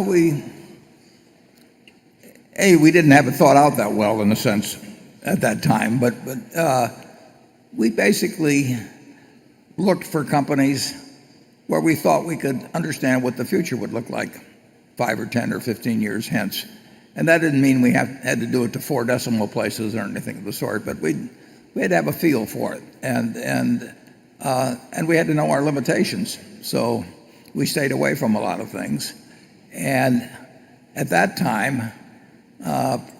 we we didn't have it thought out that well in a sense at that time, but we basically looked for companies where we thought we could understand what the future would look like 5 or 10 or 15 years hence. And that didn't mean we had to do it to 4 decimal places or anything of the sort, but we had to have a feel for it, and we had to know our limitations. So we stayed away from a lot of things. And at that time,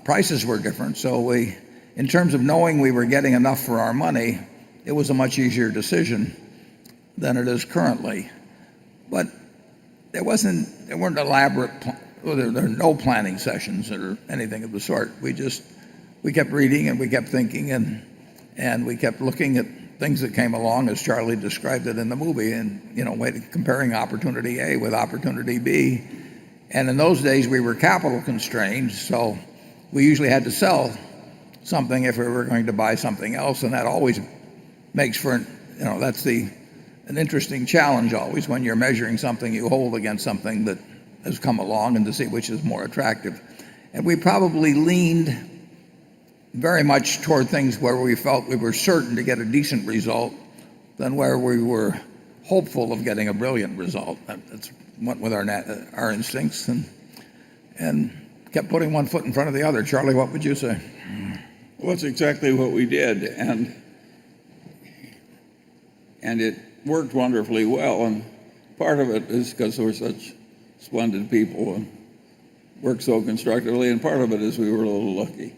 prices were different. So in terms of knowing we were getting enough for our money, it was a much easier decision than it is currently. But there weren't elaborate, there were no planning sessions or anything of the sort. We kept reading and we kept thinking and we kept looking at things that came along, as Charlie described it in the movie, and comparing opportunity A with opportunity B. And in those days we were capital constrained, so we usually had to sell something if we were going to buy something else, and that always makes for that's an interesting challenge always when you're measuring something you hold against something that has come along, and to see which is more attractive. And we probably leaned very much toward things where we felt we were certain to get a decent result than where we were hopeful of getting a brilliant result. That's went with our instincts, and kept putting one foot in front of the other. Charlie, what would you say? Well, that's exactly what we did, and it worked wonderfully well. And part of it is because we're such splendid people and worked so constructively, and part of it is we were a little lucky.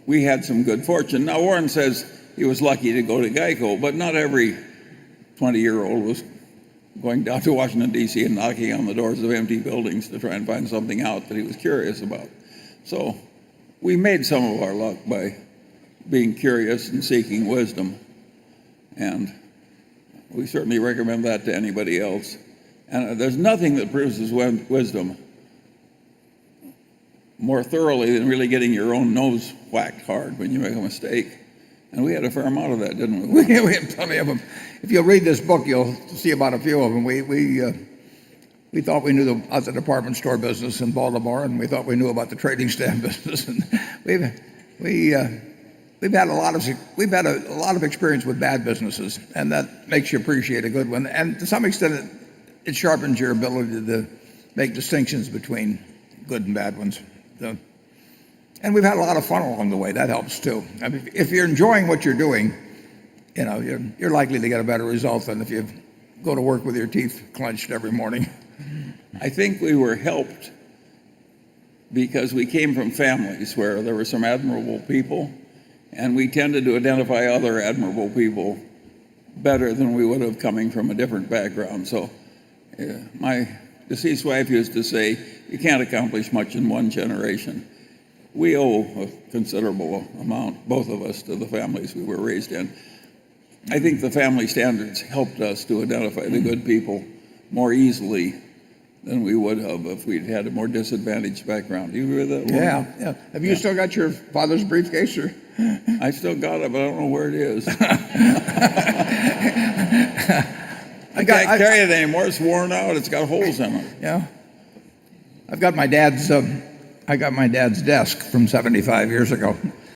We had some good fortune. Now, Warren says he was lucky to go to Geico, but not every 20-year-old was going down to Washington, D.C. and knocking on the doors of empty buildings to try and find something out that he was curious about. So we made some of our luck by being curious and seeking wisdom, and we certainly recommend that to anybody else. And there's nothing that produces wisdom more thoroughly than really getting your own nose whacked hard when you make a mistake. And we had a fair amount of that, didn't we? We had plenty of them. If you'll read this book, you'll see about a few of them. We thought we knew about the department store business in Baltimore, and we thought we knew about the trading stamp business. And we've had a lot of experience with bad businesses, and that makes you appreciate a good one. And to some extent, it sharpens your ability to make distinctions between good and bad ones. And we've had a lot of fun along the way. That helps too. I mean, if you're enjoying what you're doing, you're likely to get a better result than if you go to work with your teeth clenched every morning. I think we were helped because we came from families where there were some admirable people, and we tended to identify other admirable people better than we would have coming from a different background. So my deceased wife used to say, you can't accomplish much in one generation. We owe a considerable amount, both of us, to the families we were raised in. I think the family standards helped us to identify the good people more easily than we would have if we'd had a more disadvantaged background. Do you agree with that, Warren? Yeah. Have you still got your father's briefcase? Or? I still got it, but I don't know where it is. I can't carry it anymore. It's worn out. It's got holes in it. Yeah. I got my dad's desk from 75 years ago.